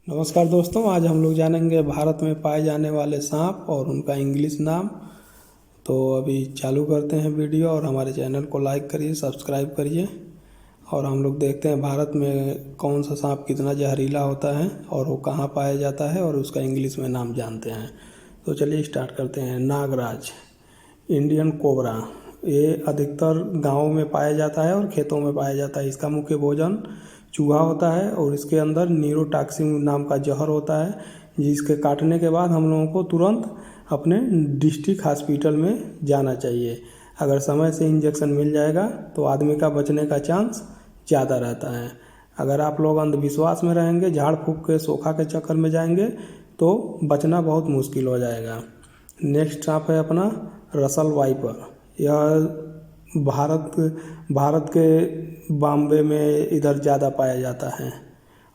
नमस्कार दोस्तों, आज हम लोग जानेंगे भारत में पाए जाने वाले सांप और उनका इंग्लिश नाम। तो अभी चालू करते हैं वीडियो और हमारे चैनल को लाइक करिए, सब्सक्राइब करिए। और हम लोग देखते हैं भारत में कौन सा सांप कितना जहरीला होता है और वो कहाँ पाया जाता है और उसका इंग्लिश में नाम जानते हैं। तो चलिए स्टार्ट करते हैं। नागराज, इंडियन कोबरा, ये अधिकतर गाँवों में पाया जाता है और खेतों में पाया जाता है। इसका मुख्य भोजन चूहा होता है और इसके अंदर न्यूरोटॉक्सिन नाम का जहर होता है, जिसके काटने के बाद हम लोगों को तुरंत अपने डिस्ट्रिक्ट हॉस्पिटल में जाना चाहिए। अगर समय से इंजेक्शन मिल जाएगा तो आदमी का बचने का चांस ज़्यादा रहता है। अगर आप लोग अंधविश्वास में रहेंगे, झाड़ फूँक के सोखा के चक्कर में जाएंगे तो बचना बहुत मुश्किल हो जाएगा। नेक्स्ट सांप है अपना रसल वाइपर। यह भारत के बॉम्बे में इधर ज़्यादा पाया जाता है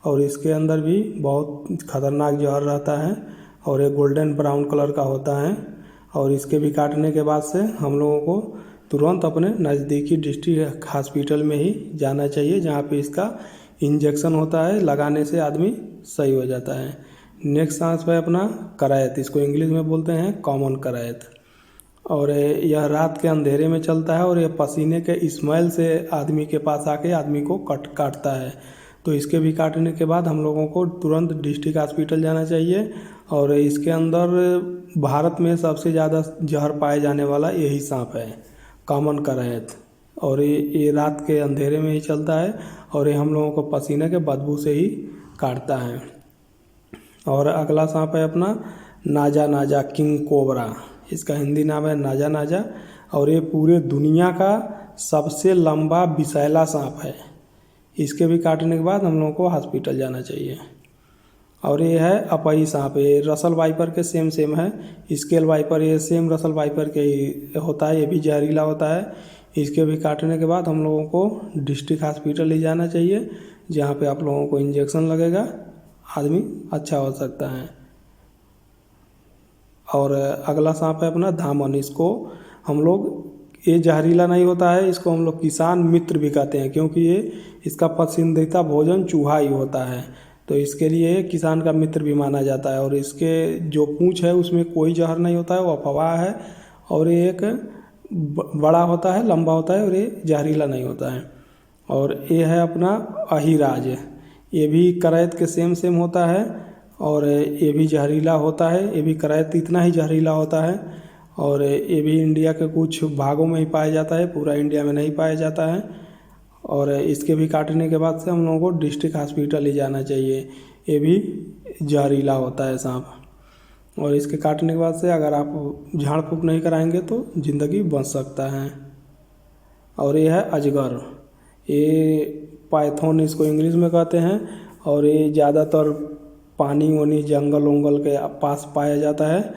और इसके अंदर भी बहुत खतरनाक जहर रहता है और ये गोल्डन ब्राउन कलर का होता है। और इसके भी काटने के बाद से हम लोगों को तुरंत अपने नज़दीकी डिस्ट्रिक्ट हॉस्पिटल में ही जाना चाहिए, जहाँ पे इसका इंजेक्शन होता है, लगाने से आदमी सही हो जाता है। नेक्स्ट सांप है अपना करायत। इसको इंग्लिश में बोलते हैं कॉमन करायत। और यह रात के अंधेरे में चलता है और यह पसीने के स्मेल से आदमी के पास आके आदमी को काटता है। तो इसके भी काटने के बाद हम लोगों को तुरंत डिस्ट्रिक्ट हॉस्पिटल जाना चाहिए। और इसके अंदर भारत में सबसे ज़्यादा जहर पाए जाने वाला यही सांप है, कॉमन करायत। और ये रात के अंधेरे में ही चलता है और ये हम लोगों को पसीने के बदबू से ही काटता है। और अगला सांप है अपना नाजा नाजा, किंग कोबरा। इसका हिंदी नाम है नाजा नाजा और ये पूरे दुनिया का सबसे लंबा विषैला सांप है। इसके भी काटने के बाद हम लोगों को हॉस्पिटल जाना चाहिए। और ये है अपई सांप। ये रसल वाइपर के सेम है, स्केल वाइपर, ये सेम रसल वाइपर के ही होता है, ये भी जहरीला होता है। इसके भी काटने के बाद हम लोगों को डिस्ट्रिक्ट हॉस्पिटल ले जाना चाहिए, जहाँ पे आप लोगों को इंजेक्शन लगेगा, आदमी अच्छा हो सकता है। और अगला सांप है अपना धामन। इसको हम लोग, ये जहरीला नहीं होता है, इसको हम लोग किसान मित्र भी कहते हैं, क्योंकि ये इसका पसंदीदा भोजन चूहा ही होता है। तो इसके लिए किसान का मित्र भी माना जाता है। और इसके जो पूँछ है उसमें कोई जहर नहीं होता है, वो अफवाह है। और ये एक बड़ा होता है, लंबा होता है और ये जहरीला नहीं होता है। और ये है अपना अहिराज। ये भी करायत के सेम होता है और ये भी जहरीला होता है। ये भी करायत इतना ही जहरीला होता है और ये भी इंडिया के कुछ भागों में ही पाया जाता है, पूरा इंडिया में नहीं पाया जाता है। और इसके भी काटने के बाद से हम लोगों को डिस्ट्रिक्ट हॉस्पिटल ही जाना चाहिए। ये भी जहरीला होता है सांप। और इसके काटने के बाद से अगर आप झाड़ फूँक नहीं कराएंगे तो ज़िंदगी बच सकता है। और ये है अजगर। ये पाइथन इसको इंग्लिश में कहते हैं और ये ज़्यादातर पानी वानी जंगल वंगल के पास पाया जाता है।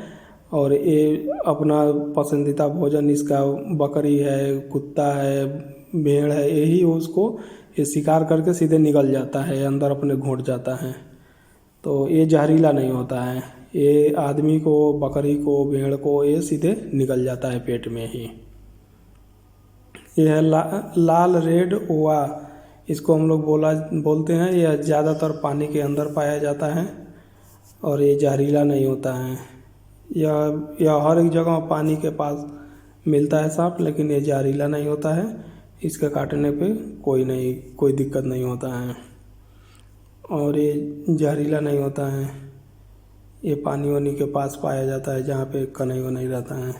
और ये अपना पसंदीदा भोजन इसका बकरी है, कुत्ता है, भेड़ है, यही उसको ये शिकार करके सीधे निकल जाता है, अंदर अपने घुट जाता है। तो ये जहरीला नहीं होता है, ये आदमी को, बकरी को, भेड़ को ये सीधे निकल जाता है पेट में ही। ये है लाल रेड ओवा। इसको हम लोग बोलते हैं। यह ज़्यादातर पानी के अंदर पाया जाता है और ये जहरीला नहीं होता है। यह हर एक जगह पानी के पास मिलता है सांप, लेकिन ये जहरीला नहीं होता है। इसके काटने पे कोई दिक्कत नहीं होता है और ये जहरीला नहीं होता है। ये पानी वानी के पास पाया जाता है, जहाँ पे कनई वनई रहता है।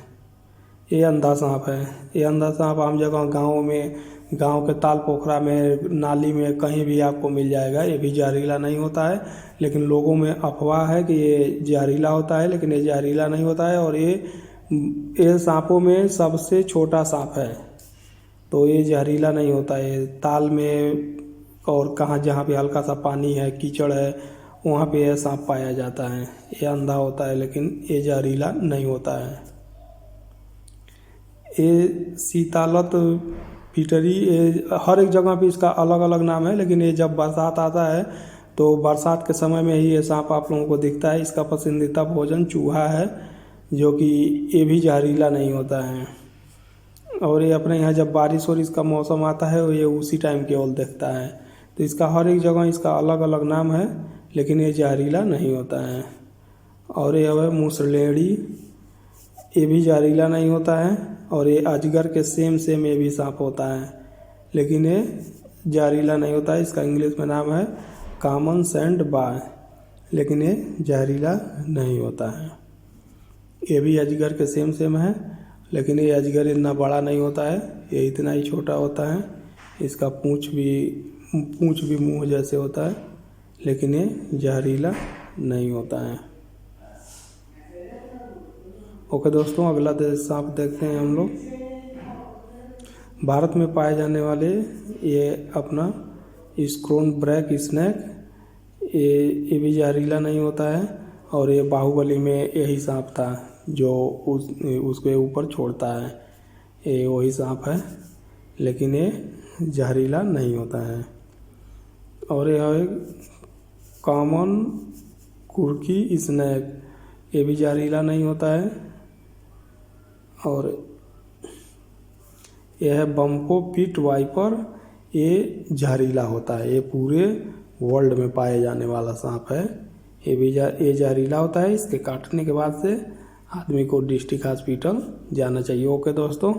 ये अंधा सांप है। ये अंधा सांप आम जगह गांव के ताल पोखरा में, नाली में, कहीं भी आपको मिल जाएगा। ये भी जहरीला नहीं होता है, लेकिन लोगों में अफवाह है कि ये जहरीला होता है, लेकिन ये जहरीला नहीं होता है। और ये सांपों में सबसे छोटा सांप है, तो ये जहरीला नहीं होता है। ताल में और जहाँ पे हल्का सा पानी है, कीचड़ है, वहाँ पे यह सांप पाया जाता है। ये अंधा होता है, लेकिन ये जहरीला नहीं होता है। ये सीतालत पिटरी, हर एक जगह पे इसका अलग अलग नाम है, लेकिन ये जब बरसात आता है तो बरसात के समय में ही ये सांप आप लोगों को दिखता है। इसका पसंदीदा भोजन चूहा है, जो कि ये भी जहरीला नहीं होता है। और ये अपने यहाँ जब बारिश और इसका मौसम आता है, ये उसी टाइम केवल दिखता है। तो इसका हर एक जगह इसका अलग अलग नाम है, लेकिन ये जहरीला नहीं होता है। और ये है मुसलेड़ी, ये भी जहरीला नहीं होता है। और ये अजगर के सेम ये भी सांप होता है, लेकिन ये जहरीला नहीं होता है। इसका इंग्लिश में नाम है कॉमन सैंड बाय, लेकिन ये जहरीला नहीं होता है। ये भी अजगर के सेम है, लेकिन ये अजगर इतना बड़ा नहीं होता है, ये इतना ही छोटा होता है। इसका पूंछ भी मुंह जैसे होता है, लेकिन ये जहरीला नहीं होता है। ओके दोस्तों, अगला सांप देखते हैं हम लोग। भारत में पाए जाने वाले ये अपना स्क्रोन ब्रैक स्नेक, ये भी जहरीला नहीं होता है। और ये बाहुबली में यही सांप था जो उसके ऊपर छोड़ता है, ये वही सांप है, लेकिन ये जहरीला नहीं होता है। और यह है कॉमन कुर्की स्नेक, ये भी जहरीला नहीं होता है। और यह है बम्पो पिट वाइपर, ये जहरीला होता है। ये पूरे वर्ल्ड में पाए जाने वाला सांप है। ये जहरीला होता है। इसके काटने के बाद से आदमी को डिस्ट्रिक्ट हॉस्पिटल जाना चाहिए। ओके दोस्तों।